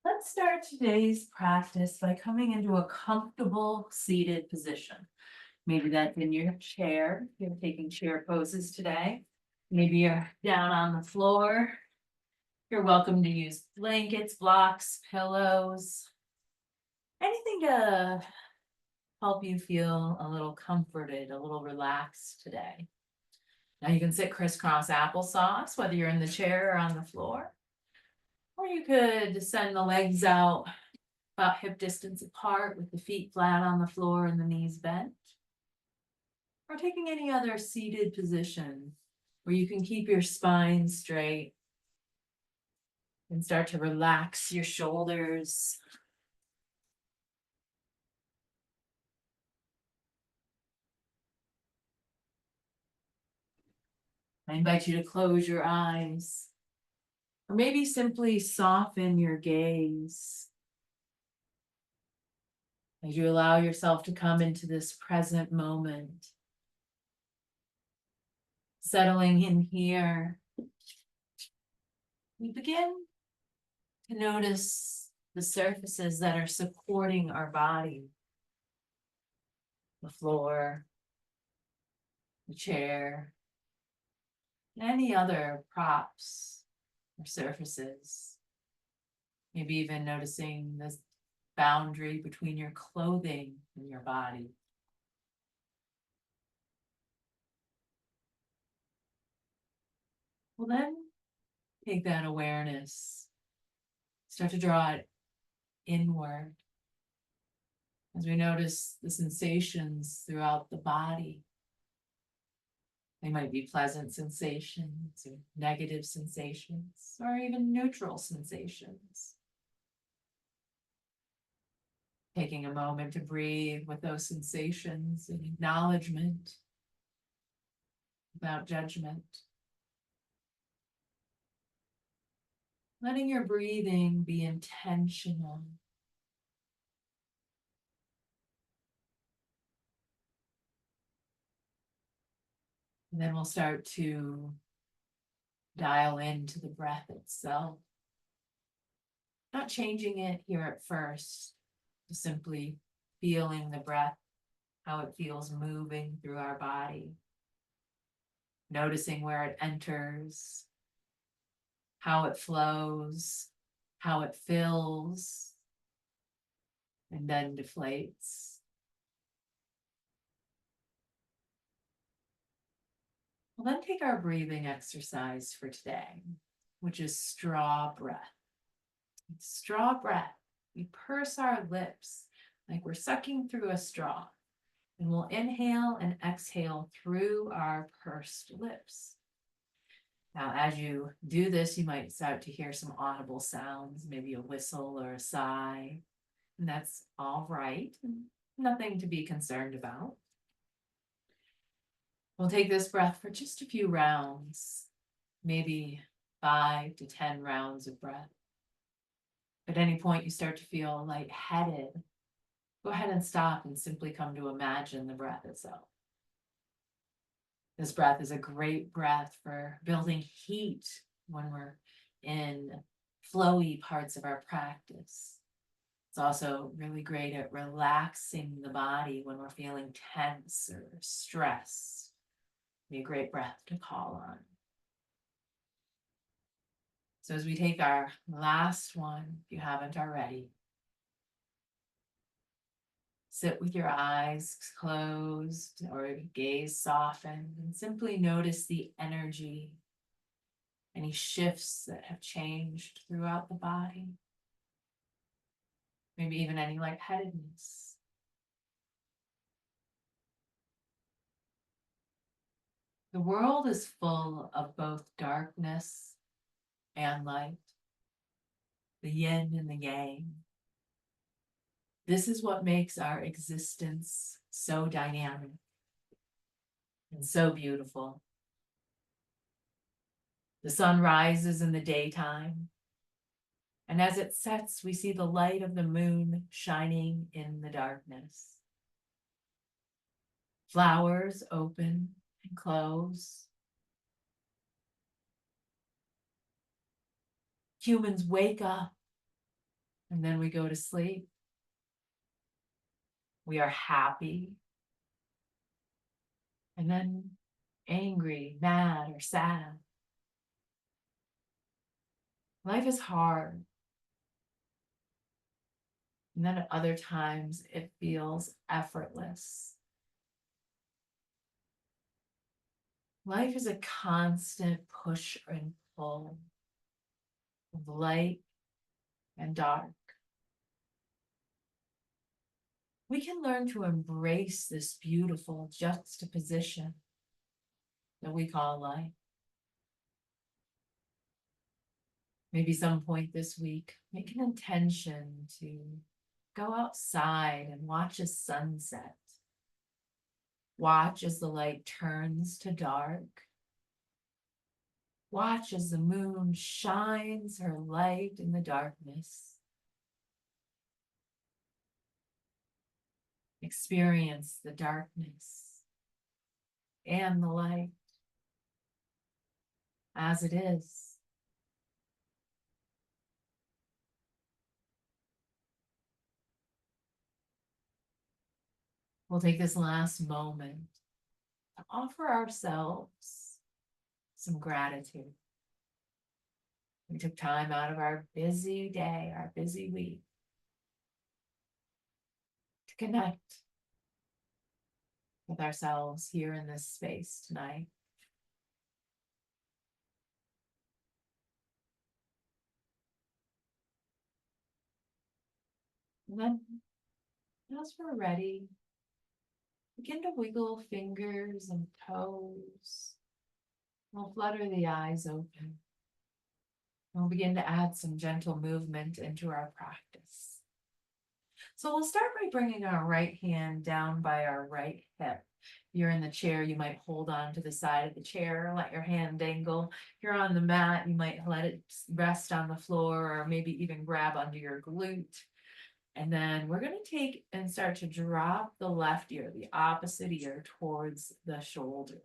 Let's start today's practice by coming into a comfortable seated position. Maybe that's in your chair. You're taking chair poses today. Maybe you're down on the floor. You're welcome to use blankets, blocks, pillows, anything to help you feel a little comforted, a little relaxed today. Now you can sit crisscross applesauce, whether you're in the chair or on the floor. Or you could send the legs out about hip distance apart with the feet flat on the floor and the knees bent. Or taking any other seated position where you can keep your spine straight and start to relax your shoulders. I invite you to close your eyes or maybe simply soften your gaze as you allow yourself to come into this present moment. Settling in here, we begin to notice the surfaces that are supporting our body. The floor, the chair, any other props or surfaces. Maybe even noticing this boundary between your clothing and your body. Well, then take that awareness, start to draw it inward as we notice the sensations throughout the body. They might be pleasant sensations or negative sensations or even neutral sensations. Taking a moment to breathe with those sensations and acknowledgement without judgment. Letting your breathing be intentional. And then we'll start to dial into the breath itself. Not changing it here at first, just simply feeling the breath, how it feels moving through our body. Noticing where it enters, how it flows, how it fills, and then deflates. We'll then take our breathing exercise for today, which is straw breath. Straw breath. We purse our lips like we're sucking through a straw, and we'll inhale and exhale through our pursed lips. Now, as you do this, you might start to hear some audible sounds, maybe a whistle or a sigh, and that's all right. Nothing to be concerned about. We'll take this breath for just a few rounds, maybe 5 to 10 rounds of breath. At any point you start to feel lightheaded, go ahead and stop and simply come to imagine the breath itself. This breath is a great breath for building heat when we're in flowy parts of our practice. It's also really great at relaxing the body when we're feeling tense or stressed. Be a great breath to call on. So as we take our last one, if you haven't already, sit with your eyes closed or gaze softened and simply notice the energy, any shifts that have changed throughout the body, maybe even any lightheadedness. The world is full of both darkness and light, the yin and the yang. This is what makes our existence so dynamic and so beautiful. The sun rises in the daytime, and as it sets, we see the light of the moon shining in the darkness. Flowers open and close. Humans wake up And then we go to sleep. We are happy. And then angry, mad, or sad. Life is hard. And then at other times it feels effortless. Life is a constant push and pull of light and dark. We can learn to embrace this beautiful juxtaposition that we call life. Maybe some point this week, make an intention to go outside and watch a sunset. Watch as the light turns to dark. Watch as the moon shines her light in the darkness. Experience the darkness and the light as it is. We'll take this last moment to offer ourselves some gratitude. We took time out of our busy day, our busy week, to connect with ourselves here in this space tonight. And then, as we're ready, begin to wiggle fingers and toes. We'll flutter the eyes open. We'll begin to add some gentle movement into our practice. So we'll start by bringing our right hand down by our right hip. If you're in the chair, you might hold on to the side of the chair, let your hand dangle. If you're on the mat, you might let it rest on the floor or maybe even grab under your glute. And then we're going to take and start to drop the left ear, the opposite ear, towards the shoulder.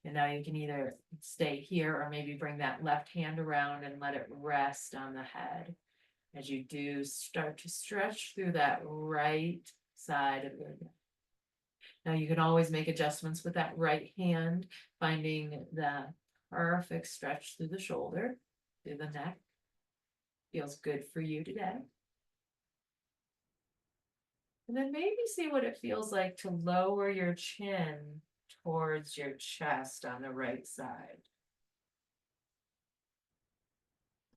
And now you can either stay here or maybe bring that left hand around and let it rest on the head. As you do, start to stretch through that right side of your neck. Now you can always make adjustments with that right hand, finding the perfect stretch through the shoulder, through the neck. Feels good for you today. And then maybe see what it feels like to lower your chin towards your chest on the right side.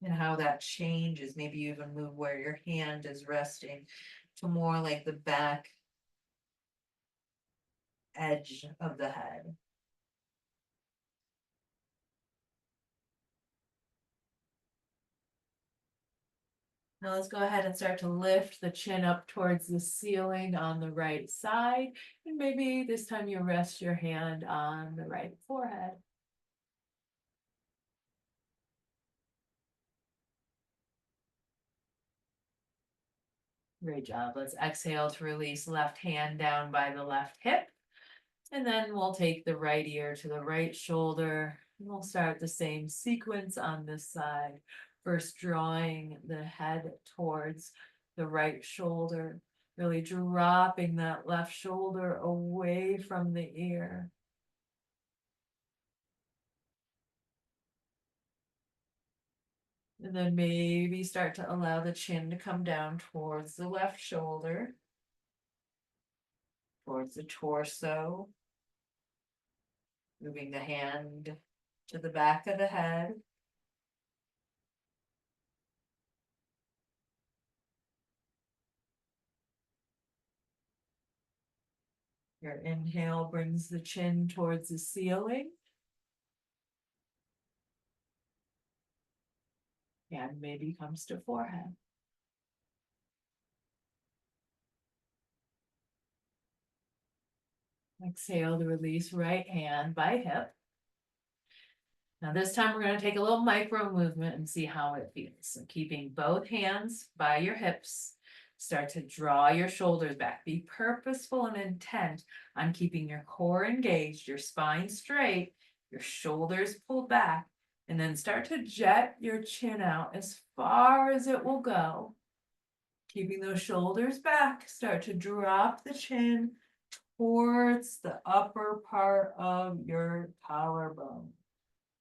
And how that changes. Maybe you even move where your hand is resting to more like the back edge of the head. Now let's go ahead and start to lift the chin up towards the ceiling on the right side. And maybe this time you rest your hand on the right forehead. Great job. Let's exhale to release left hand down by the left hip. And then we'll take the right ear to the right shoulder. And we'll start the same sequence on this side. First, drawing the head towards the right shoulder, really dropping that left shoulder away from the ear. And then maybe start to allow the chin to come down towards the left shoulder, towards the torso, moving the hand to the back of the head. Your inhale brings the chin towards the ceiling. And maybe comes to forehead. Exhale to release right hand by hip. Now this time we're going to take a little micro movement and see how it feels. So keeping both hands by your hips, start to draw your shoulders back. Be purposeful and intent on keeping your core engaged, your spine straight, your shoulders pulled back, and then start to jet your chin out as far as it will go. Keeping those shoulders back, start to drop the chin towards the upper part of your collarbone.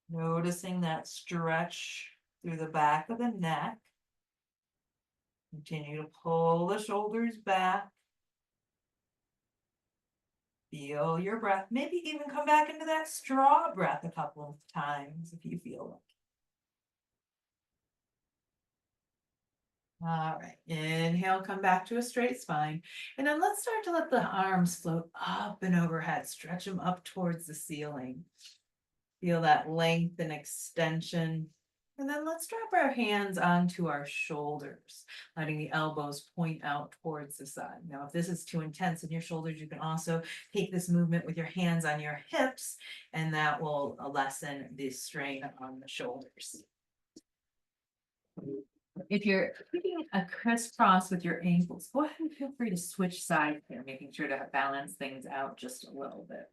Noticing that stretch through the back of the neck. Continue to pull the shoulders back. Feel your breath. Maybe even come back into that straw breath a couple of times if you feel like. All right, inhale, come back to a straight spine. And then let's start to let the arms float up and overhead. Stretch them up towards the ceiling. Feel that length and extension. And then let's drop our hands onto our shoulders, letting the elbows point out towards the side. Now, if this is too intense in your shoulders, you can also take this movement with your hands on your hips, and that will lessen the strain on the shoulders. If you're keeping a crisscross with your ankles, go ahead and feel free to switch sides here, making sure to balance things out just a little bit.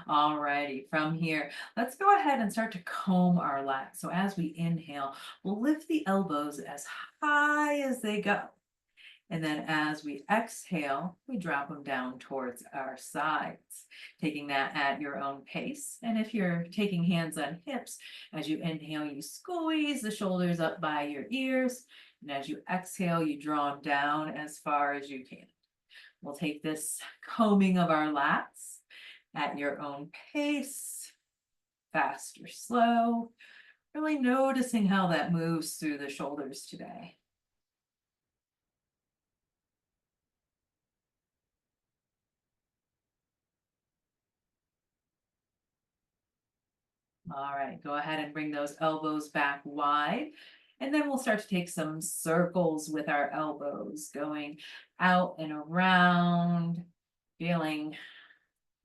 All righty, from here, let's go ahead and start to comb our lats. So as we inhale, we'll lift the elbows as high as they go. And then as we exhale, we drop them down towards our sides, taking that at your own pace. And if you're taking hands on hips, as you inhale, you squeeze the shoulders up by your ears. And as you exhale, you draw them down as far as you can. We'll take this combing of our lats at your own pace, fast or slow, really noticing how that moves through the shoulders today. All right, go ahead and bring those elbows back wide. And then we'll start to take some circles with our elbows, going out and around, feeling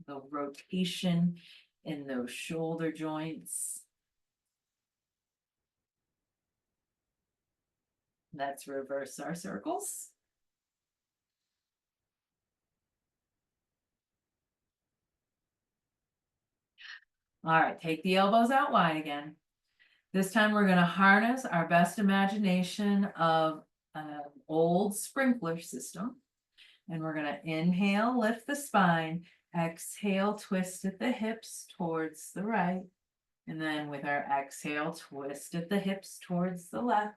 the rotation in those shoulder joints. Let's reverse our circles. All right, take the elbows out wide again. This time we're going to harness our best imagination of an old sprinkler system. And we're going to inhale, lift the spine, exhale, twist at the hips towards the right. And then with our exhale, twist at the hips towards the left.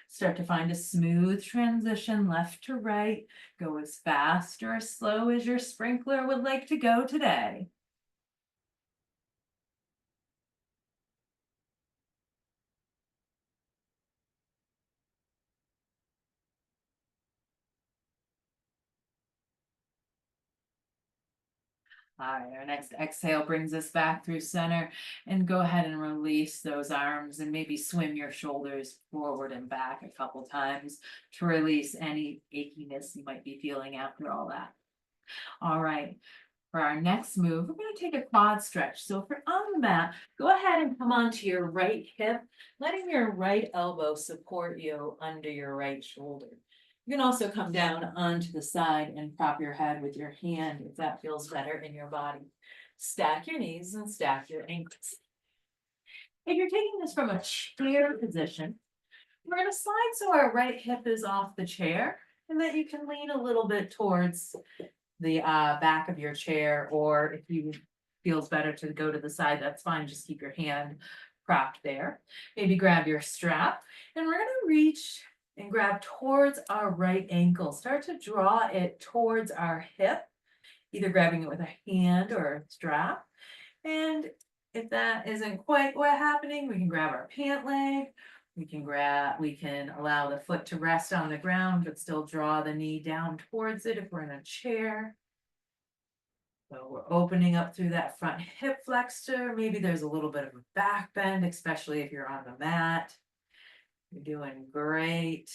Start to find a smooth transition left to right. Go as fast or as slow as your sprinkler would like to go today. All right, our next exhale brings us back through center, and go ahead and release those arms and maybe swim your shoulders forward and back a couple times to release any achiness you might be feeling after all that. All right, for our next move, we're going to take a quad stretch. So if you're on the mat, go ahead and come onto your right hip, letting your right elbow support you under your right shoulder. You can also come down onto the side and prop your head with your hand if that feels better in your body. Stack your knees and stack your ankles. If you're taking this from a chair position, we're going to slide so our right hip is off the chair and that you can lean a little bit towards the back of your chair, or if you feels better to go to the side, that's fine. Just keep your hand propped there. Maybe grab your strap, and we're going to reach and grab towards our right ankle. Start to draw it towards our hip, either grabbing it with a hand or a strap. And if that isn't quite what happening, we can grab our pant leg. We can allow the foot to rest on the ground, but still draw the knee down towards it if we're in a chair. So we're opening up through that front hip flexor. Maybe there's a little bit of a back bend, especially if you're on the mat. You're doing great.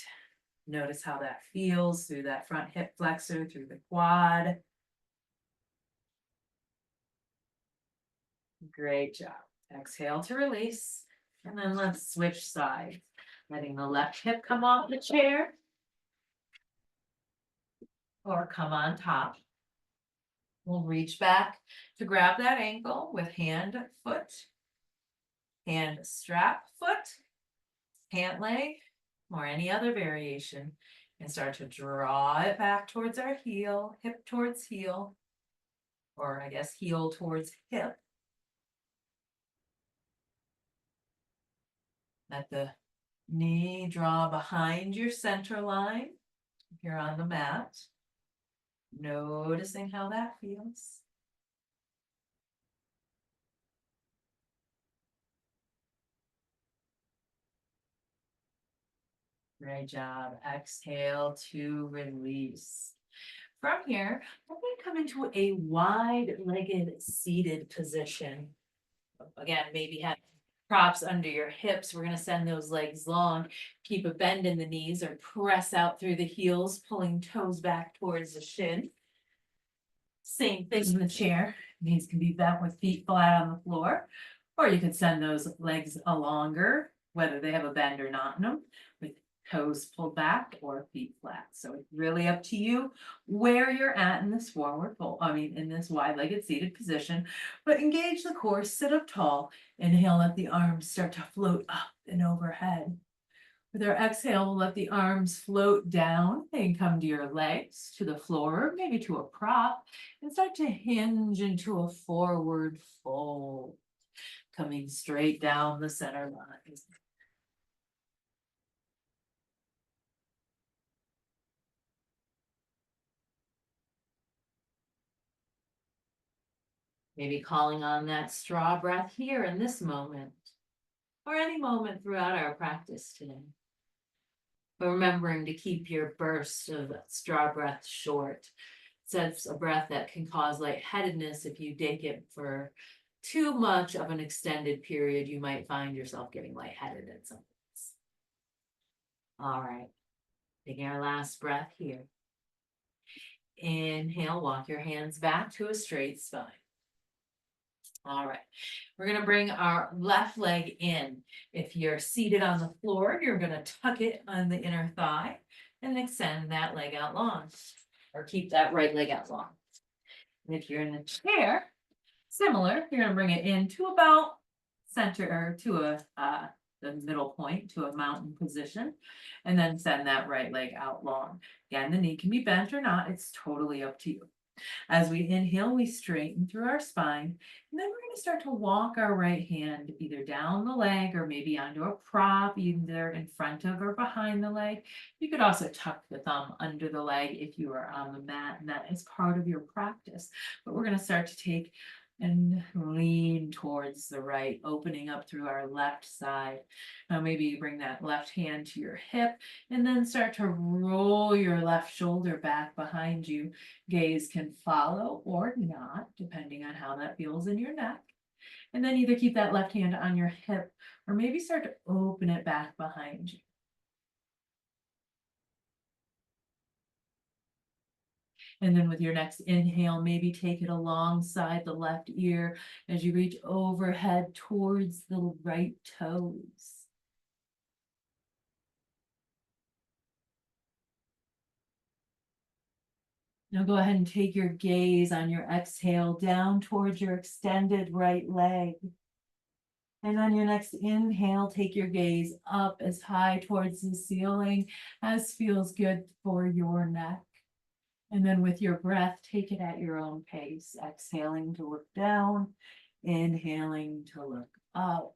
Notice how that feels through that front hip flexor, through the quad. Great job. Exhale to release. And then let's switch sides. Letting the left hip come off the chair or come on top. We'll reach back to grab that ankle with hand, foot, hand strap, foot, pant leg, or any other variation. And start to draw it back towards our heel, hip towards heel, or I guess heel towards hip. Let the knee draw behind your center line if you're on the mat. Noticing how that feels. Great job. Exhale to release. From here, we're going to come into a wide-legged seated position. Again, maybe have props under your hips. We're going to send those legs long. Keep a bend in the knees or press out through the heels, pulling toes back towards the shin. Same thing in the chair. Knees can be bent with feet flat on the floor. Or you can send those legs longer, whether they have a bend or not in them, with toes pulled back or feet flat. So it's really up to you where you're at in this forward fold, in this wide-legged seated position. But engage the core, sit up tall. Inhale, let the arms start to float up and overhead. With our exhale, we'll let the arms float down and come to your legs, to the floor, maybe to a prop, and start to hinge into a forward fold, coming straight down the center line. Maybe calling on that straw breath here in this moment, or any moment throughout our practice today. But remembering to keep your burst of straw breath short. It's a breath that can cause lightheadedness if you take it for too much of an extended period. You might find yourself getting lightheaded at some points. All right, taking our last breath here. Inhale, walk your hands back to a straight spine. All right, we're going to bring our left leg in. If you're seated on the floor, you're going to tuck it on the inner thigh and extend that leg out long, or keep that right leg out long. And if you're in a chair, similar, you're going to bring it in to about center, or to the middle point, to a mountain position, and then send that right leg out long. Again, the knee can be bent or not. It's totally up to you. As we inhale, we straighten through our spine, and then we're going to start to walk our right hand either down the leg or maybe onto a prop, either in front of or behind the leg. You could also tuck the thumb under the leg if you are on the mat, and that is part of your practice. But we're going to start to take and lean towards the right, opening up through our left side. Now maybe you bring that left hand to your hip and then start to roll your left shoulder back behind you. Gaze can follow or not, depending on how that feels in your neck. And then either keep that left hand on your hip or maybe start to open it back behind you. And then with your next inhale, maybe take it alongside the left ear as you reach overhead towards the right toes. Now go ahead and take your gaze on your exhale down towards your extended right leg. And on your next inhale, take your gaze up as high towards the ceiling as feels good for your neck. And then with your breath, take it at your own pace, exhaling to look down, inhaling to look up,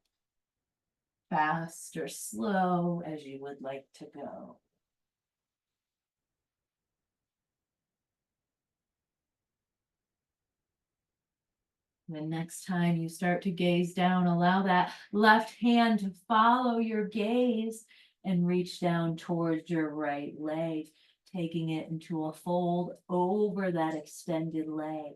fast or slow as you would like to go. The next time you start to gaze down, allow that left hand to follow your gaze and reach down towards your right leg, taking it into a fold over that extended leg.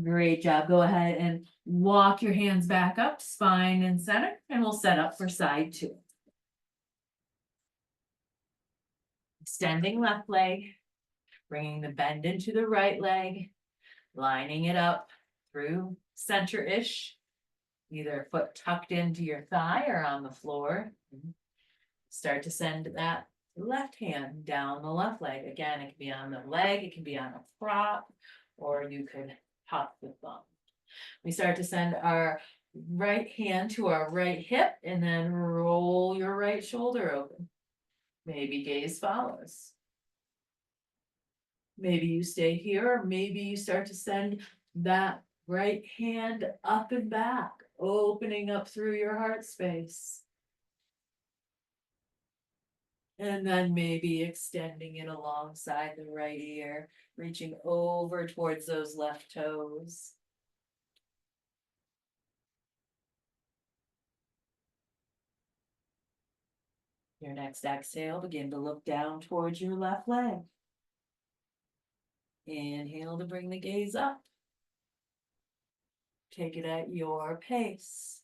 Great job. Go ahead and walk your hands back up, spine and center, and we'll set up for side two. Extending left leg, bringing the bend into the right leg, lining it up through center-ish, either foot tucked into your thigh or on the floor. Start to send that left hand down the left leg. Again, it can be on the leg, it can be on a prop, or you could tuck the thumb. We start to send our right hand to our right hip and then roll your right shoulder open. Maybe gaze follows. Maybe you stay here, or maybe you start to send that right hand up and back, opening up through your heart space. And then maybe extending it alongside the right ear, reaching over towards those left toes. Your next exhale, begin to look down towards your left leg. Inhale to bring the gaze up. Take it at your pace.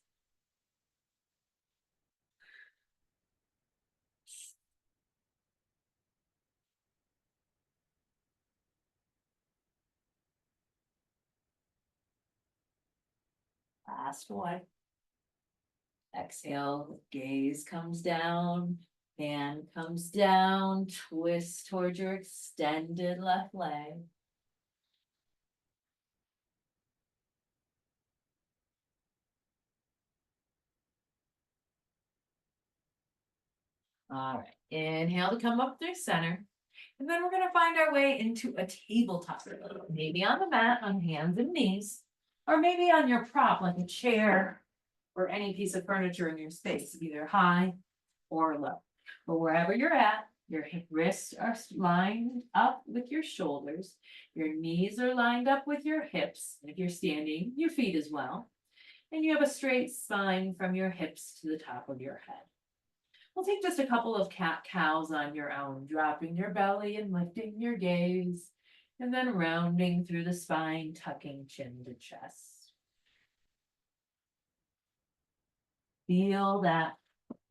Last one. Exhale, gaze comes down, hand comes down, twist towards your extended left leg. All right, inhale to come up through center. And then we're gonna find our way into a tabletop, maybe on the mat on hands and knees, or maybe on your prop like a chair or any piece of furniture in your space, either high or low. But wherever you're at, your hip wrists are lined up with your shoulders, your knees are lined up with your hips. If you're standing, your feet as well. And you have a straight spine from your hips to the top of your head. We'll take just a couple of cat-cows on your own, dropping your belly and lifting your gaze, and then rounding through the spine, tucking chin to chest. Feel that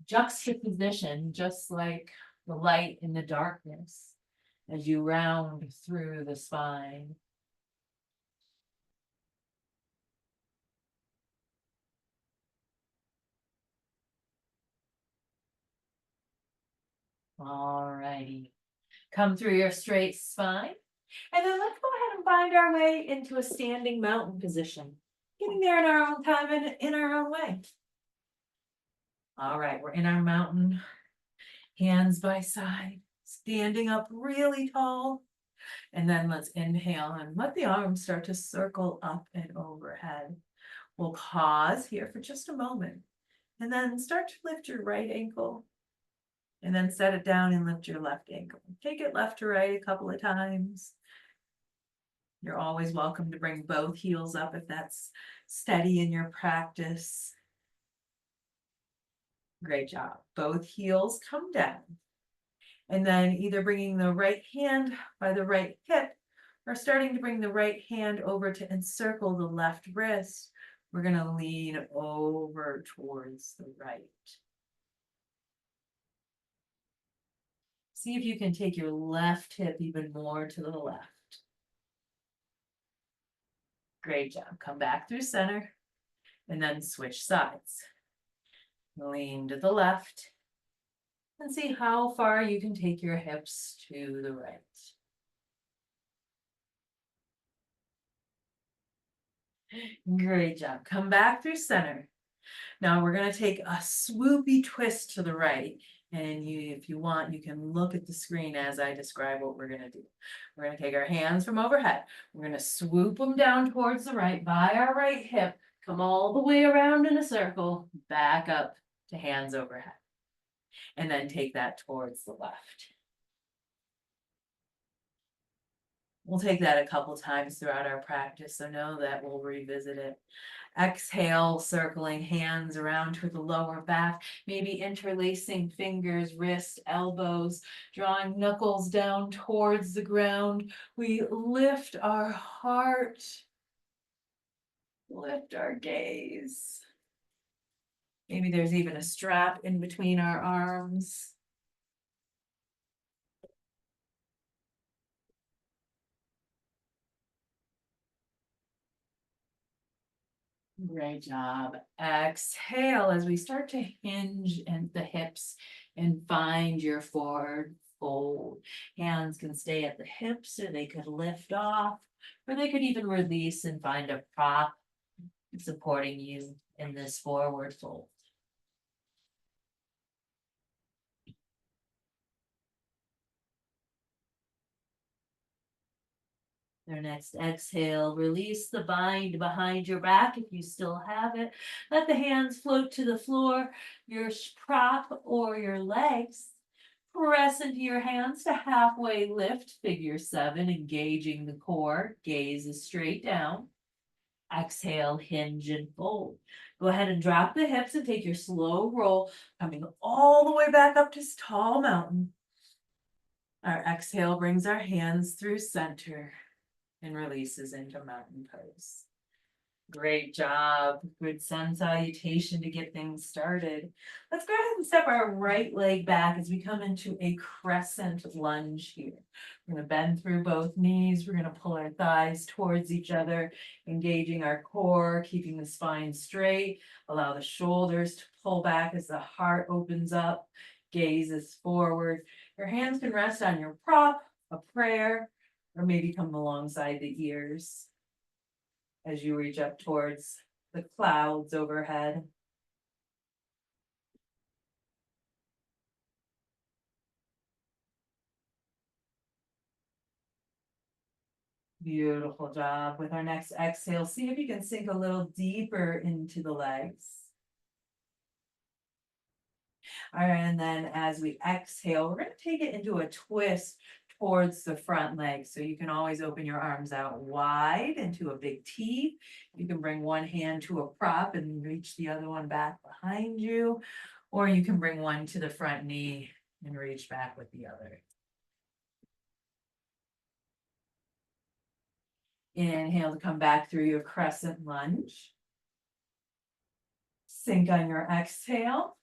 juxtaposition, just like the light in the darkness, as you round through the spine. All righty. Come through your straight spine. And then let's go ahead and find our way into a standing mountain position. Getting there in our own time and in our own way. All right, we're in our mountain, hands by side, standing up really tall. And then let's inhale and let the arms start to circle up and overhead. We'll pause here for just a moment and then start to lift your right ankle and then set it down and lift your left ankle. Take it left to right a couple of times. You're always welcome to bring both heels up if that's steady in your practice. Great job. Both heels come down. And then either bringing the right hand by the right hip or starting to bring the right hand over to encircle the left wrist. We're going to lean over towards the right. See if you can take your left hip even more to the left. Great job. Come back through center and then switch sides. Lean to the left and see how far you can take your hips to the right. Great job. Come back through center. Now we're going to take a swoopy twist to the right. And if you want, you can look at the screen as I describe what we're going to do. We're going to take our hands from overhead. We're going to swoop them down towards the right by our right hip. Come all the way around in a circle, back up to hands overhead. And then take that towards the left. We'll take that a couple times throughout our practice, so know that we'll revisit it. Exhale, circling hands around to the lower back, maybe interlacing fingers, wrists, elbows, drawing knuckles down towards the ground. We lift our heart, lift our gaze. Maybe there's even a strap in between our arms. Great job. Exhale as we start to hinge and the hips and find your forward fold. Hands can stay at the hips or they could lift off, or they could even release and find a prop supporting you in this forward fold. Your next exhale, release the bind behind your back if you still have it. Let the hands float to the floor, your prop or your legs. Press into your hands to halfway lift, figure 7, engaging the core. Gaze is straight down. Exhale, hinge and fold. Go ahead and drop the hips and take your slow roll, coming all the way back up to tall mountain. Our exhale brings our hands through center and releases into mountain pose. Great job. Good sun salutation to get things started. Let's go ahead and step our right leg back as we come into a crescent lunge here. We're going to bend through both knees. We're going to pull our thighs towards each other, engaging our core, keeping the spine straight. Allow the shoulders to pull back as the heart opens up. Gaze is forward. Your hands can rest on your prop, a prayer, or maybe come alongside the ears as you reach up towards the clouds overhead. Beautiful job. With our next exhale, see if you can sink a little deeper into the legs. All right, and then as we exhale, we're going to take it into a twist towards the front leg. So you can always open your arms out wide into a big T. You can bring one hand to a prop and reach the other one back behind you, or you can bring one to the front knee and reach back with the other. Inhale to come back through your crescent lunge. Sink on your exhale.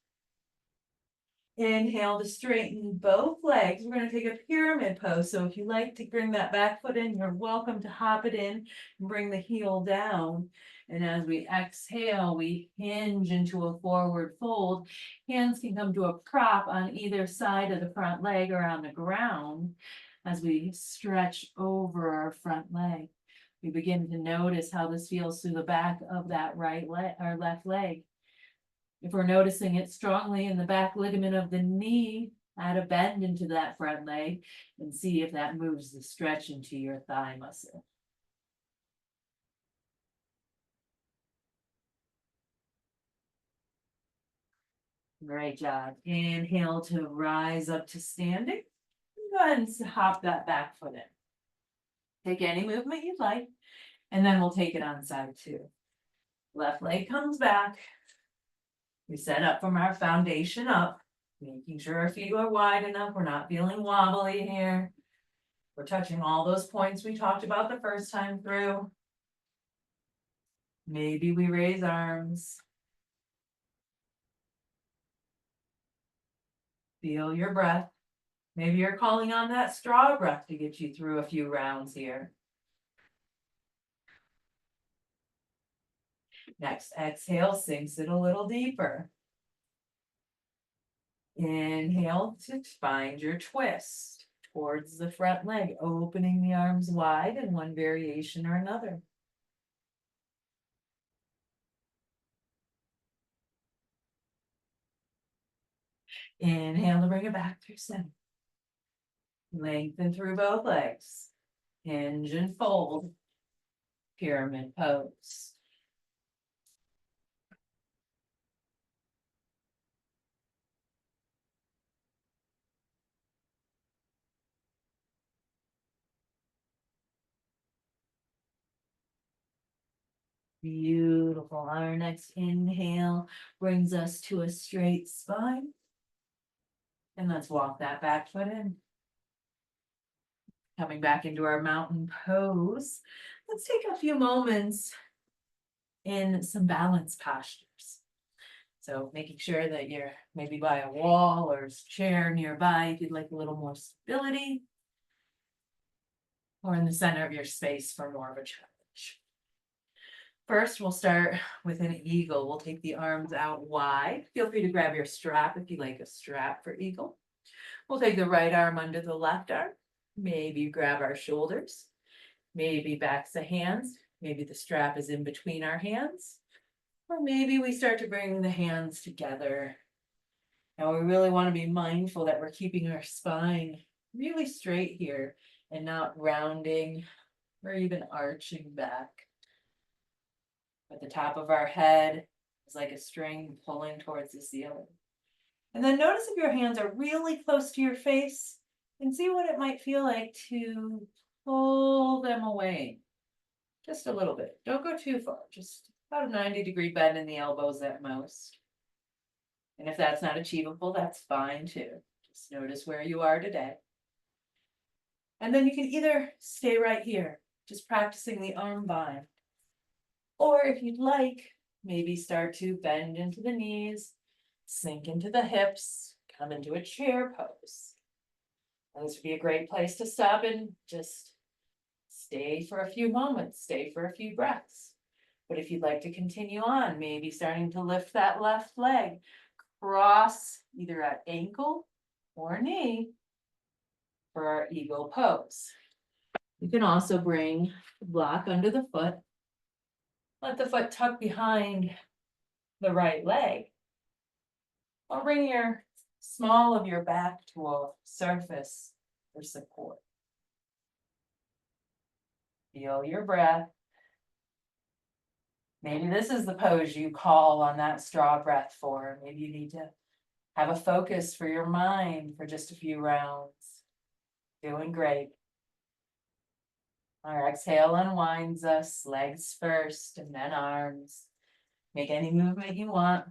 Inhale to straighten both legs. We're going to take a pyramid pose. So if you like to bring that back foot in, you're welcome to hop it in and bring the heel down. And as we exhale, we hinge into a forward fold. Hands can come to a prop on either side of the front leg or on the ground as we stretch over our front leg. We begin to notice how this feels through the back of that right leg or left leg. If we're noticing it strongly in the back ligament of the knee, add a bend into that front leg and see if that moves the stretch into your thigh muscle. Great job. Inhale to rise up to standing. Go ahead and hop that back foot in. Take any movement you'd like, and then we'll take it on side 2. Left leg comes back. We set up from our foundation up, making sure our feet are wide enough. We're not feeling wobbly here. We're touching all those points we talked about the first time through. Maybe we raise arms. Feel your breath. Maybe you're calling on that straw breath to get you through a few rounds here. Next exhale sinks it a little deeper. Inhale to find your twist towards the front leg, opening the arms wide in one variation or another. Inhale to bring it back through center. Lengthen through both legs. Hinge and fold. Pyramid pose. Beautiful. Our next inhale brings us to a straight spine. And let's walk that back foot in. Coming back into our mountain pose. Let's take a few moments in some balance postures. So making sure that you're maybe by a wall or a chair nearby if you'd like a little more stability, or in the center of your space for more of a challenge. First, we'll start with an eagle. We'll take the arms out wide. Feel free to grab your strap if you like a strap for eagle. We'll take the right arm under the left arm. Maybe grab our shoulders. Maybe backs the hands. Maybe the strap is in between our hands, or maybe we start to bring the hands together. Now we really want to be mindful that we're keeping our spine really straight here and not rounding or even arching back. At the top of our head is like a string pulling towards the ceiling. And then notice if your hands are really close to your face and see what it might feel like to pull them away. Just a little bit. Don't go too far. Just about a 90-degree bend in the elbows at most. And if that's not achievable, that's fine too. Just notice where you are today. And then you can either stay right here, just practicing the arm bind. Or if you'd like, maybe start to bend into the knees, sink into the hips, come into a chair pose. And this would be a great place to stop and just stay for a few moments, stay for a few breaths. But if you'd like to continue on, maybe starting to lift that left leg, cross either at ankle or knee for our eagle pose. You can also bring the block under the foot. Let the foot tuck behind the right leg. Or bring your small of your back to a surface for support. Feel your breath. Maybe this is the pose you call on that straw breath for. Maybe you need to have a focus for your mind for just a few rounds. Doing great. Our exhale unwinds us, legs first and then arms. Make any movement you want.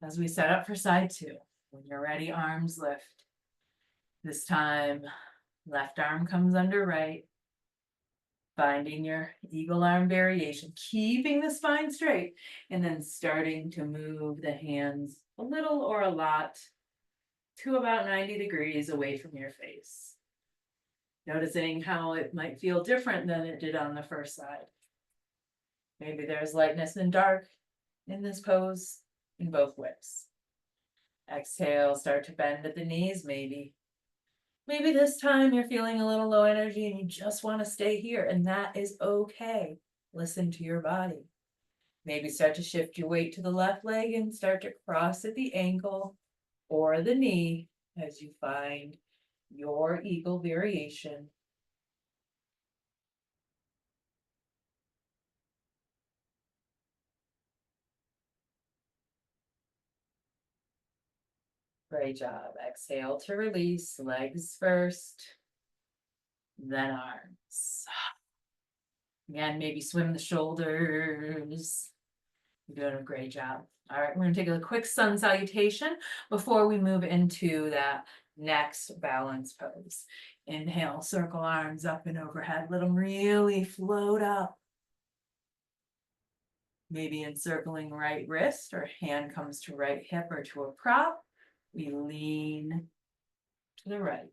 As we set up for side two, when you're ready, arms lift. This time, left arm comes under right. Finding your eagle arm variation, keeping the spine straight, and then starting to move the hands a little or a lot to about 90 degrees away from your face. Noticing how it might feel different than it did on the first side. Maybe there's lightness and dark in this pose in both ways. Exhale, start to bend at the knees, maybe. Maybe this time you're feeling a little low energy and you just want to stay here, and that is okay. Listen to your body. Maybe start to shift your weight to the left leg and start to cross at the ankle or the knee as you find your eagle variation. Great job. Exhale to release, legs first, then arms. Again, maybe swim the shoulders. You're doing a great job. All right, we're gonna take a quick sun salutation before we move into that next balance pose. Inhale, circle arms up and overhead. Let them really float up. Maybe encircling right wrist or hand comes to right hip or to a prop. We lean to the right.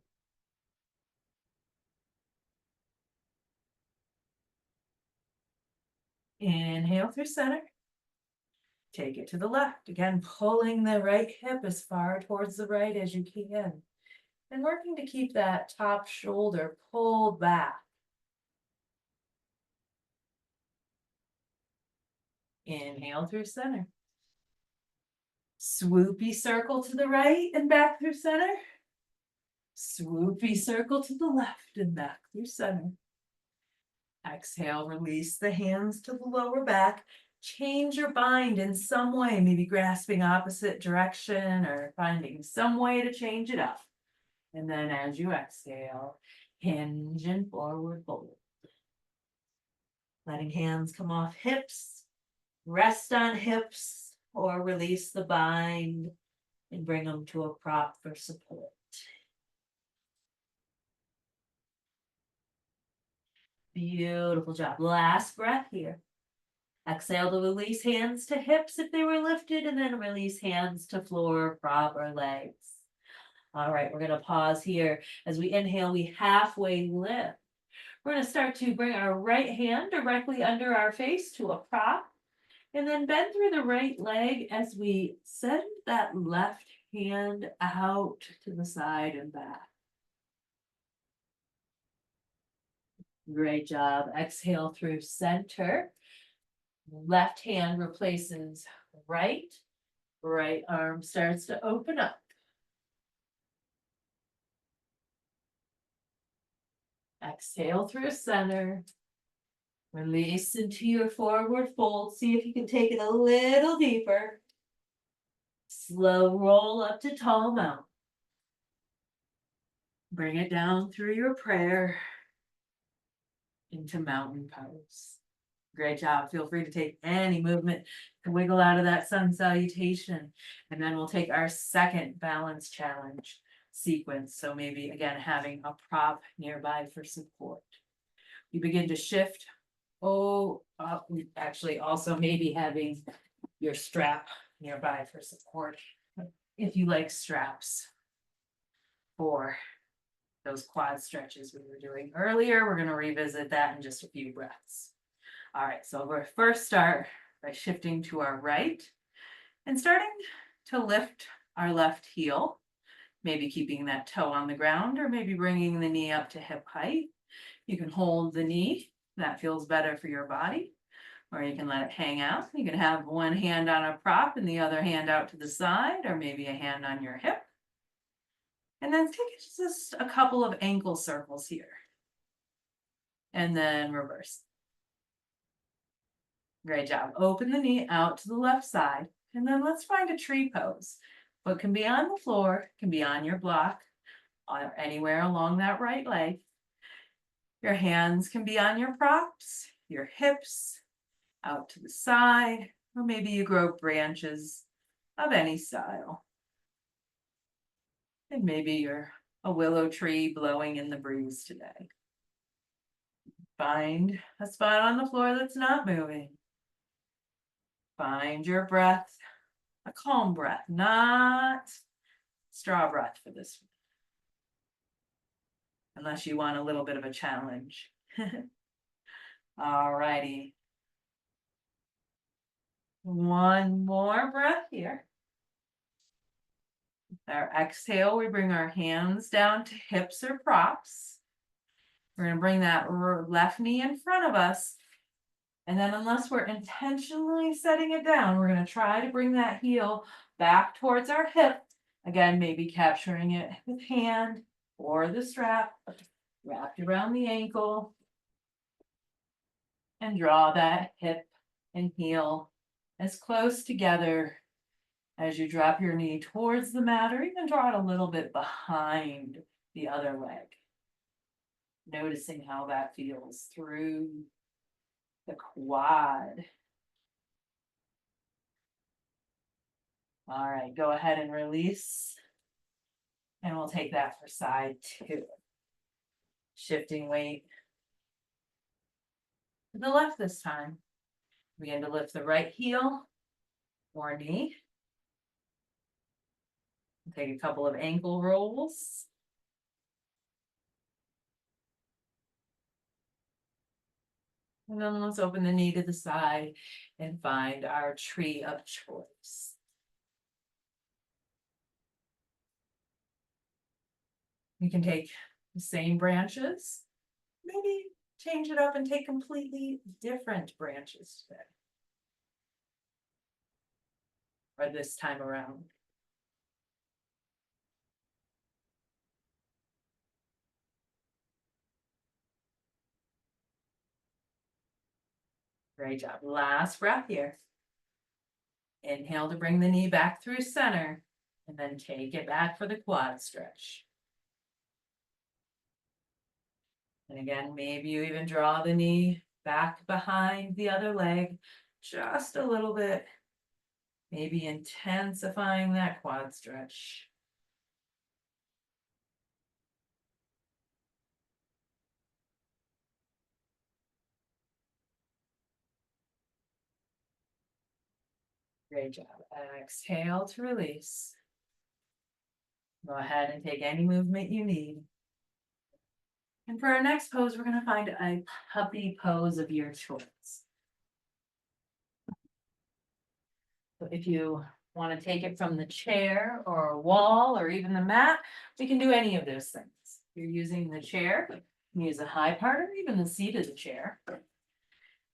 Inhale through center. Take it to the left. Again, pulling the right hip as far towards the right as you can. And working to keep that top shoulder pulled back. Inhale through center. Swoopy circle to the right and back through center. Swoopy circle to the left and back through center. Exhale, release the hands to the lower back. Change your bind in some way, maybe grasping opposite direction or finding some way to change it up. And then as you exhale, hinge and forward fold. Letting hands come off hips, rest on hips, or release the bind and bring them to a prop for support. Beautiful job. Last breath here. Exhale to release hands to hips if they were lifted, and then release hands to floor, prop, or legs. All right, we're going to pause here. As we inhale, we halfway lift. We're going to start to bring our right hand directly under our face to a prop, and then bend through the right leg as we send that left hand out to the side and back. Great job. Exhale through center. Left hand replaces right. Right arm starts to open up. Exhale through center. Release into your forward fold. See if you can take it a little deeper. Slow roll up to tall mount. Bring it down through your prayer into mountain pose. Great job. Feel free to take any movement to wiggle out of that sun salutation. And then we'll take our second balance challenge sequence. So maybe again, having a prop nearby for support. You begin to shift. Actually also maybe having your strap nearby for support. If you like straps for those quad stretches we were doing earlier, we're going to revisit that in just a few breaths. All right, so we'll first start by shifting to our right and starting to lift our left heel, maybe keeping that toe on the ground or maybe bringing the knee up to hip height. You can hold the knee, that feels better for your body, or you can let it hang out. You can have one hand on a prop and the other hand out to the side, or maybe a hand on your hip. And then take just a couple of ankle circles here. And then reverse. Great job. Open the knee out to the left side. And then let's find a tree pose. What can be on the floor, can be on your block, or anywhere along that right leg. Your hands can be on your props, your hips, out to the side, or maybe you grow branches of any style. And maybe you're a willow tree blowing in the breeze today. Find a spot on the floor that's not moving. Find your breath, a calm breath, not straw breath for this one. Unless you want a little bit of a challenge. All righty. One more breath here. Our exhale, we bring our hands down to hips or props. We're going to bring that left knee in front of us. And then unless we're intentionally setting it down, we're going to try to bring that heel back towards our hip. Again, maybe capturing it with hand or the strap wrapped around the ankle. And draw that hip and heel as close together as you drop your knee towards the mat, or even draw it a little bit behind the other leg. Noticing how that feels through the quad. All right, go ahead and release. And we'll take that for side two. Shifting weight to the left this time. Begin to lift the right heel or knee. Take a couple of ankle rolls. And then let's open the knee to the side and find our tree of choice. You can take the same branches, maybe change it up and take completely different branches today. Or this time around. Great job. Last breath here. Inhale to bring the knee back through center, and then take it back for the quad stretch. And again, maybe you even draw the knee back behind the other leg just a little bit, maybe intensifying that quad stretch. Great job. Exhale to release. Go ahead and take any movement you need. And for our next pose, we're going to find a puppy pose of your choice. So if you want to take it from the chair or a wall or even the mat, we can do any of those things. If you're using the chair, You can use a high part or even the seat of the chair.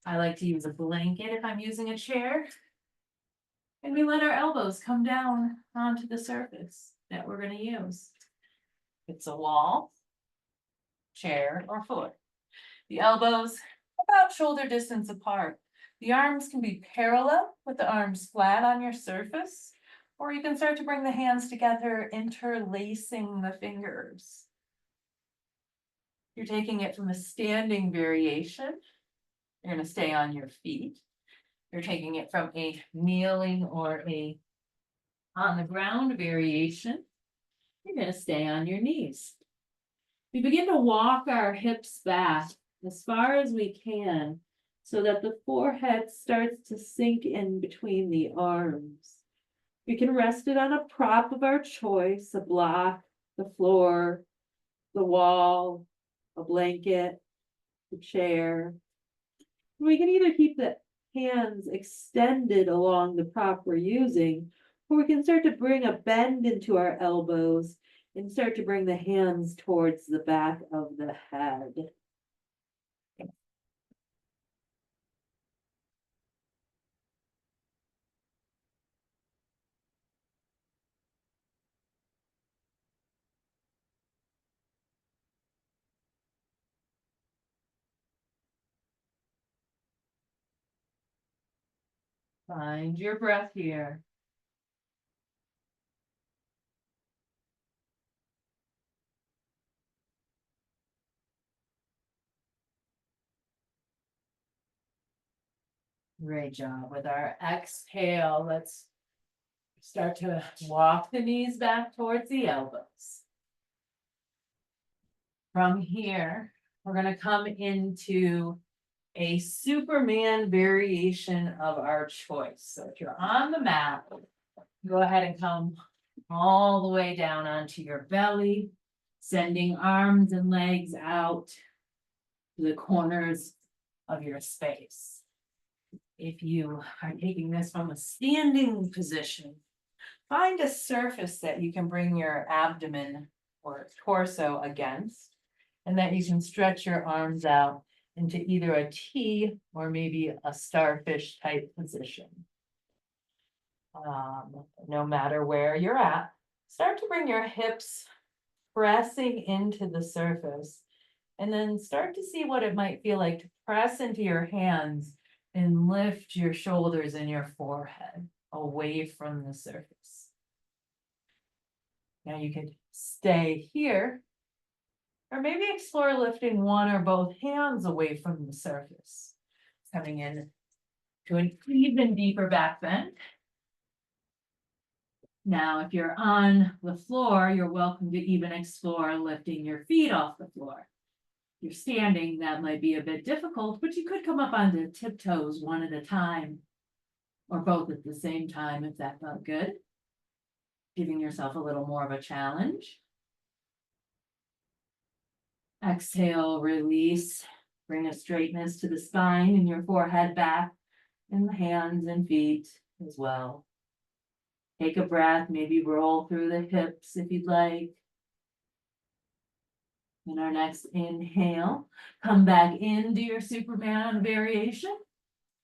I like to use a blanket if I'm using a chair. And we let our elbows come down onto the surface that we're going to use. It's a wall, chair, or floor. The elbows about shoulder distance apart. The arms can be parallel with the arms flat on your surface, or you can start to bring the hands together, interlacing the fingers. You're taking it from a standing variation. You're going to stay on your feet. You're taking it from a kneeling or a on the ground variation. You're going to stay on your knees. We begin to walk our hips back as far as we can so that the forehead starts to sink in between the arms. We can rest it on a prop of our choice, a block, the floor, the wall, a blanket, the chair. We can either keep the hands extended along the prop we're using, or we can start to bring a bend into our elbows and start to bring the hands towards the back of the head. Find your breath here. Great job. With our exhale, let's start to walk the knees back towards the elbows. From here, we're going to come into a Superman variation of our choice. So if you're on the mat, go ahead and come all the way down onto your belly, sending arms and legs out to the corners of your space. If you are taking this from a standing position, find a surface that you can bring your abdomen or torso against, and that you can stretch your arms out into either a T or maybe a starfish type position. No matter where you're at, start to bring your hips pressing into the surface, and then start to see what it might feel like to press into your hands and lift your shoulders and your forehead away from the surface. Now you could stay here, or maybe explore lifting one or both hands away from the surface. Coming in to an even deeper back bend. Now, if you're on the floor, you're welcome to even explore lifting your feet off the floor. If you're standing, that might be a bit difficult, but you could come up onto tiptoes one at a time, or both at the same time if that felt good. Giving yourself a little more of a challenge. Exhale, release. Bring a straightness to the spine and your forehead back, and the hands and feet as well. Take a breath, maybe roll through the hips if you'd like. In our next inhale, come back into your Superman variation,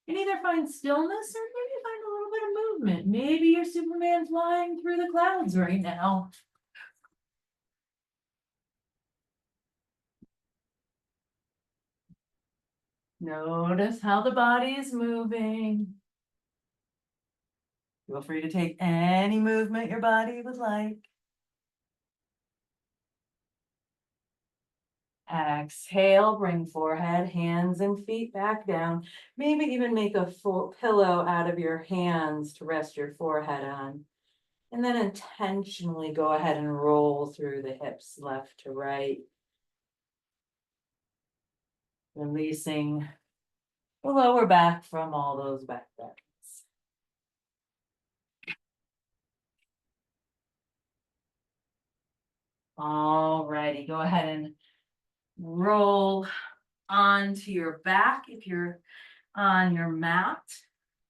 and either find stillness or maybe find a little bit of movement. Maybe you're Superman flying through the clouds right now. Notice how the body is moving. Feel free to take any movement your body would like. Exhale, bring forehead, hands, and feet back down. Maybe even make a full pillow out of your hands to rest your forehead on. And then intentionally go ahead and roll through the hips left to right. Releasing the lower back from all those back bends. All righty, go ahead and roll onto your back if you're on your mat.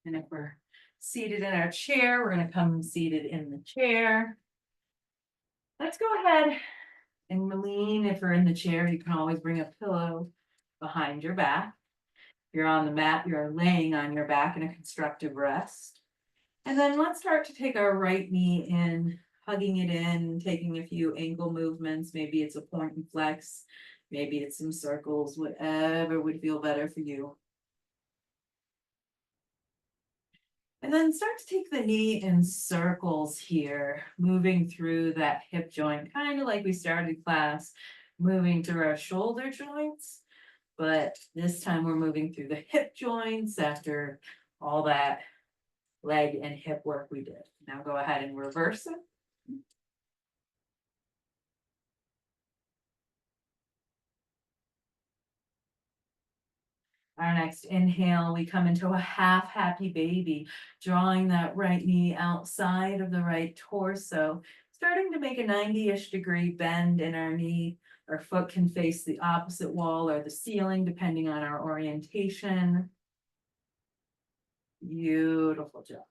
And if we're seated in our chair, we're going to come seated in the chair. Let's go ahead And lean, if you're in the chair, you can always bring a pillow behind your back. If you're on the mat, you're laying on your back in a constructive rest. And then let's start to take our right knee in, hugging it in, taking a few ankle movements. Maybe it's a point and flex, maybe it's some circles, whatever would feel better for you. And then start to take the knee in circles here, moving through that hip joint, kind of like we started class, moving through our shoulder joints. But this time we're moving through the hip joints after all that leg and hip work we did. Now go ahead and reverse it. Our next inhale, we come into a half happy baby, drawing that right knee outside of the right torso, starting to make a 90-ish degree bend in our knee. Our foot can face the opposite wall or the ceiling, depending on our orientation. Beautiful job.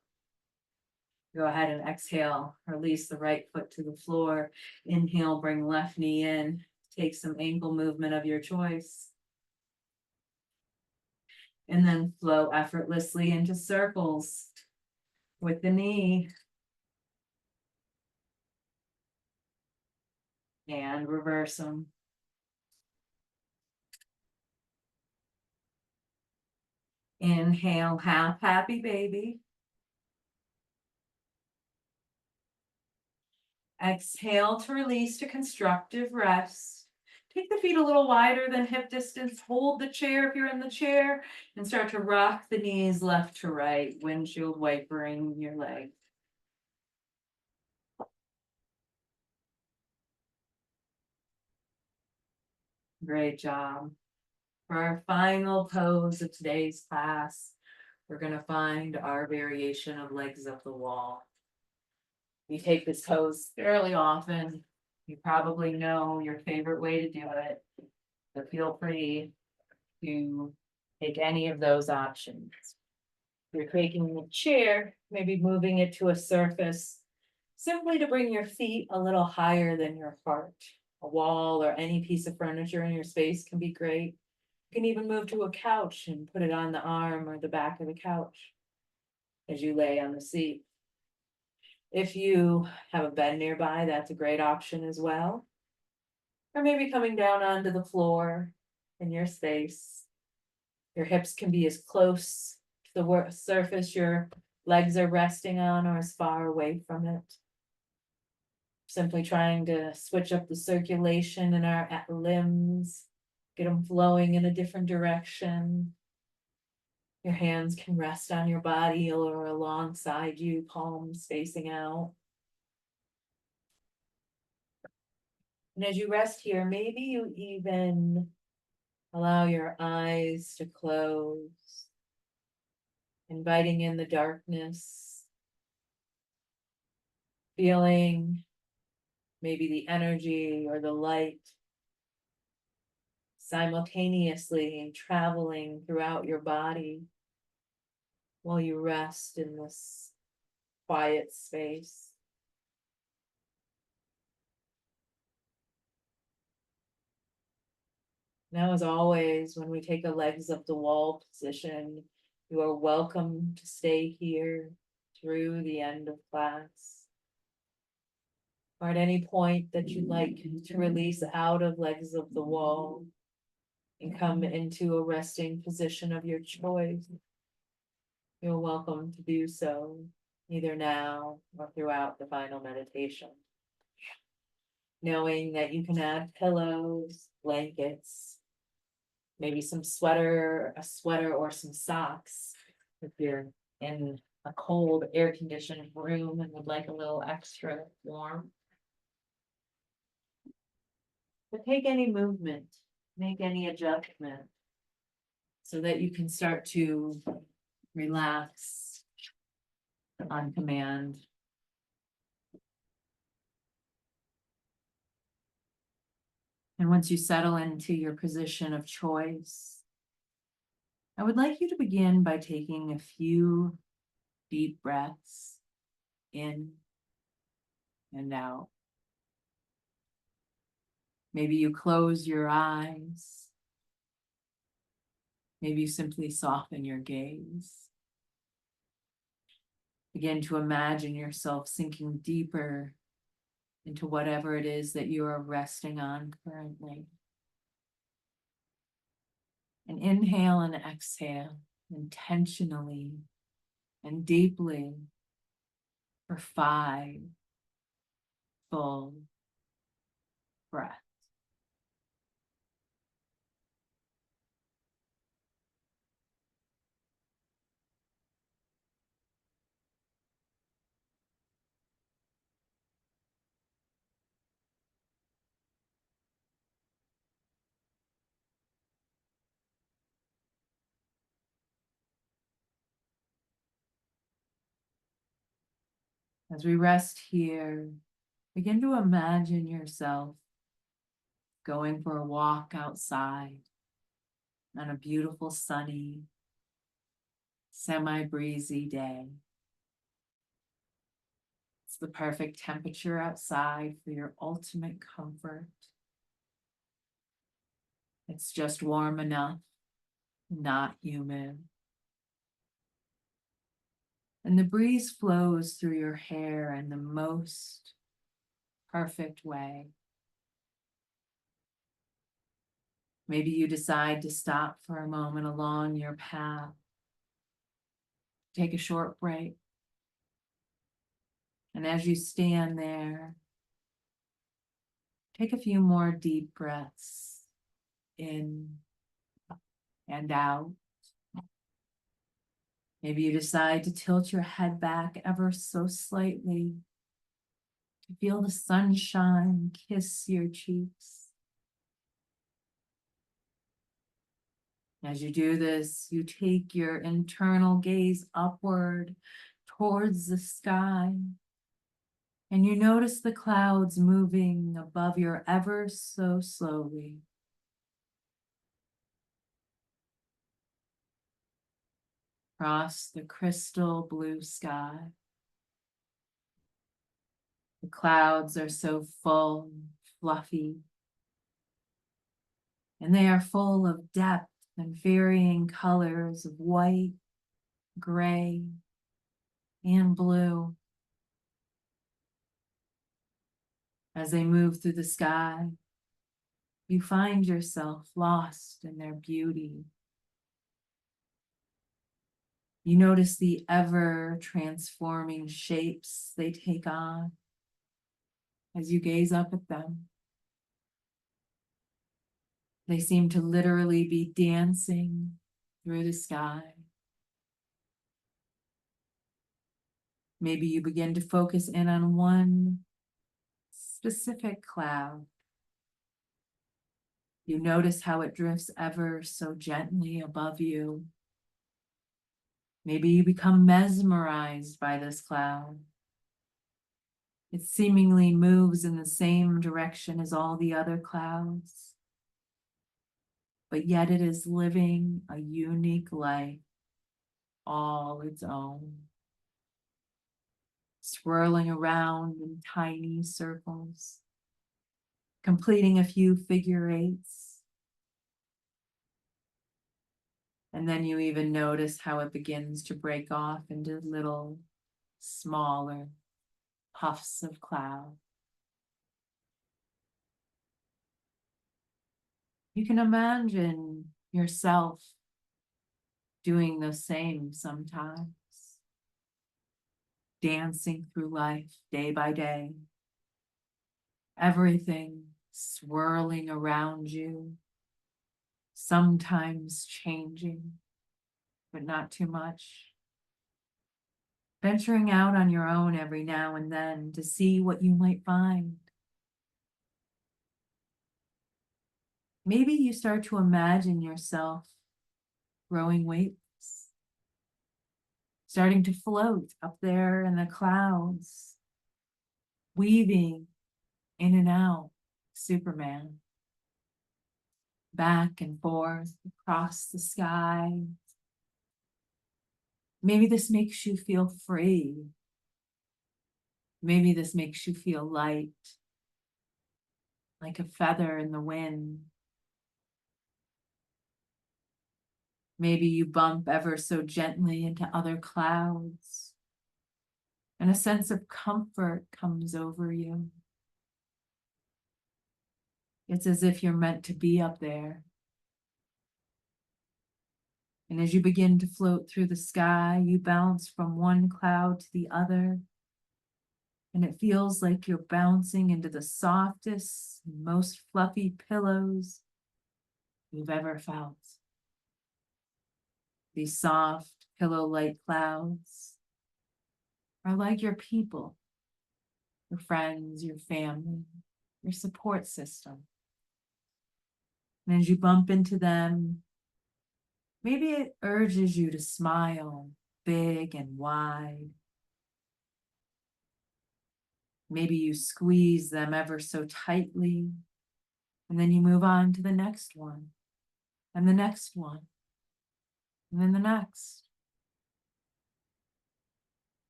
Go ahead and exhale, release the right foot to the floor. Inhale, bring left knee in, take some ankle movement of your choice. And then flow effortlessly into circles with the knee. And reverse them. Inhale, half happy baby. Exhale to release to constructive rest. Take the feet a little wider than hip distance. Hold the chair if you're in the chair and start to rock the knees left to right, windshield wipering your leg. Great job. For our final pose of today's class, we're going to find our variation of legs up the wall. We take this pose fairly often. You probably know your favorite way to do it, so feel free to take any of those options. If you're taking the chair, maybe moving it to a surface, simply to bring your feet a little higher than your heart. A wall or any piece of furniture in your space can be great. You can even move to a couch and put it on the arm or the back of the couch as you lay on the seat. If you have a bed nearby, that's a great option as well. Or maybe coming down onto the floor in your space. Your hips can be as close to the surface your legs are resting on or as far away from it. Simply trying to switch up the circulation in our limbs, get them flowing in a different direction. Your hands can rest on your body or alongside you, palms facing out. And as you rest here, maybe you even allow your eyes to close, inviting in the darkness, feeling maybe the energy or the light simultaneously traveling throughout your body while you rest in this quiet space. Now, as always, when we take a legs up the wall position, you are welcome to stay here through the end of class. Or at any point that you'd like to release out of legs of the wall and come into a resting position of your choice, you're welcome to do so, either now or throughout the final meditation. Knowing that you can add pillows, blankets, maybe some a sweater or some socks if you're in a cold air-conditioned room and would like a little extra warm. But take any movement, make any adjustment so that you can start to relax on command. And once you settle into your position of choice, I would like you to begin by taking a few deep breaths in and out. Maybe you close your eyes. Maybe you simply soften your gaze. Begin to imagine yourself sinking deeper into whatever it is that you are resting on currently. And inhale and exhale intentionally and deeply for 5 full breaths. As we rest here, begin to imagine yourself going for a walk outside on a beautiful sunny, semi-breezy day. It's the perfect temperature outside for your ultimate comfort. It's just warm enough, not humid. And the breeze flows through your hair in the most perfect way. Maybe you decide to stop for a moment along your path, take a short break. And as you stand there, take a few more deep breaths in and out. Maybe you decide to tilt your head back ever so slightly to feel the sunshine kiss your cheeks. As you do this, you take your internal gaze upward towards the sky, and you notice the clouds moving above you ever so slowly. Across the crystal blue sky. The clouds are so full, fluffy, and they are full of depth and varying colors of white, gray, and blue. As they move through the sky, you find yourself lost in their beauty. You notice the ever-transforming shapes they take on as you gaze up at them. They seem to literally be dancing through the sky. Maybe you begin to focus in on one specific cloud. You notice how it drifts ever so gently above you. Maybe you become mesmerized by this cloud. It seemingly moves in the same direction as all the other clouds, but yet it is living a unique life, all its own, swirling around in tiny circles, completing a few figure eights. And then you even notice how it begins to break off into little, smaller puffs of cloud. You can imagine yourself doing the same sometimes, dancing through life day by day, everything swirling around you, sometimes changing, but not too much. Venturing out on your own every now and then to see what you might find. Maybe you start to imagine yourself growing weightless, starting to float up there in the clouds, weaving in and out, Superman, back and forth across the sky. Maybe this makes you feel free. Maybe this makes you feel light. like a feather in the wind. Maybe you bump ever so gently into other clouds, and a sense of comfort comes over you. It's as if you're meant to be up there. And as you begin to float through the sky, you bounce from one cloud to the other. And it feels like you're bouncing into the softest, most fluffy pillows you've ever felt. These soft, pillow-like clouds are like your people, your friends, your family, your support system. And as you bump into them, maybe it urges you to smile big and wide. Maybe you squeeze them ever so tightly, and then you move on to the next one, and the next one, and then the next.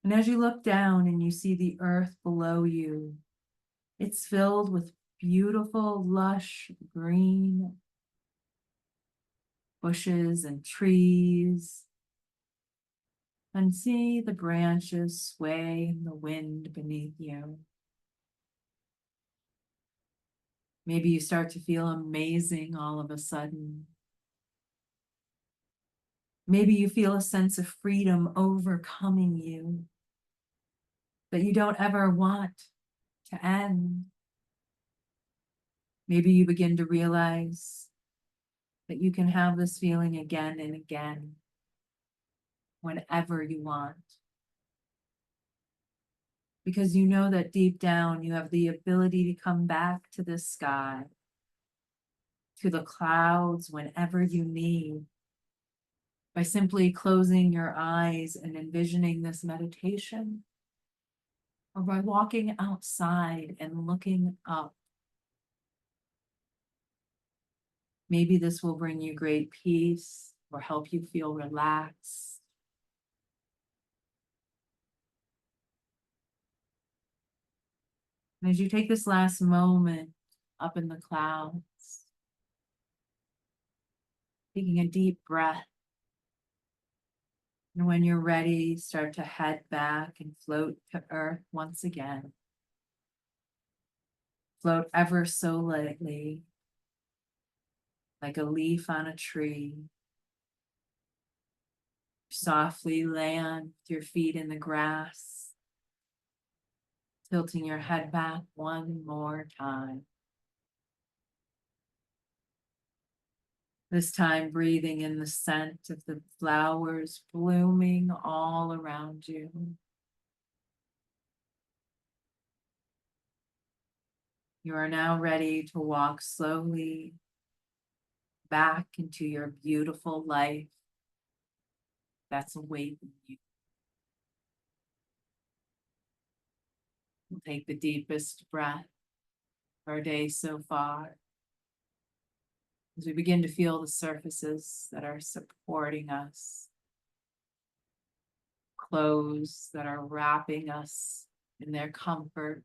And as you look down and you see the earth below you, it's filled with beautiful, lush green bushes and trees. And see the branches sway in the wind beneath you. Maybe you start to feel amazing all of a sudden. Maybe you feel a sense of freedom overcoming you that you don't ever want to end. Maybe you begin to realize that you can have this feeling again and again, whenever you want. Because you know that deep down you have the ability to come back to the sky, to the clouds whenever you need, by simply closing your eyes and envisioning this meditation, or by walking outside and looking up. Maybe this will bring you great peace or help you feel relaxed. And as you take this last moment up in the clouds, taking a deep breath, and when you're ready, start to head back and float to earth once again. Float ever so lightly, like a leaf on a tree. Softly land with your feet in the grass, tilting your head back one more time. This time breathing in the scent of the flowers blooming all around you. You are now ready to walk slowly back into your beautiful life that's awaiting you. We'll take the deepest breath of our day so far as we begin to feel the surfaces that are supporting us, clothes that are wrapping us in their comfort.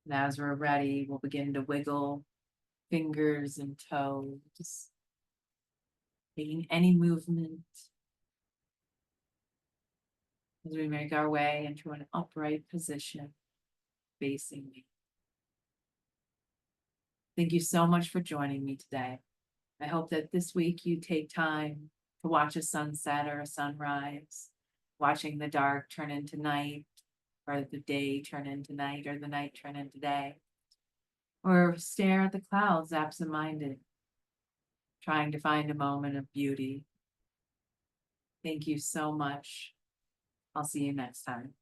And as we're ready, we'll begin to wiggle fingers and toes, making any movement as we make our way into an upright position facing me. Thank you so much for joining me today. I hope that this week you take time to watch a sunset or a sunrise, watching the dark turn into night, or the day turn into night, or the night turn into day, or stare at the clouds absent-minded, trying to find a moment of beauty. Thank you so much. I'll see you next time.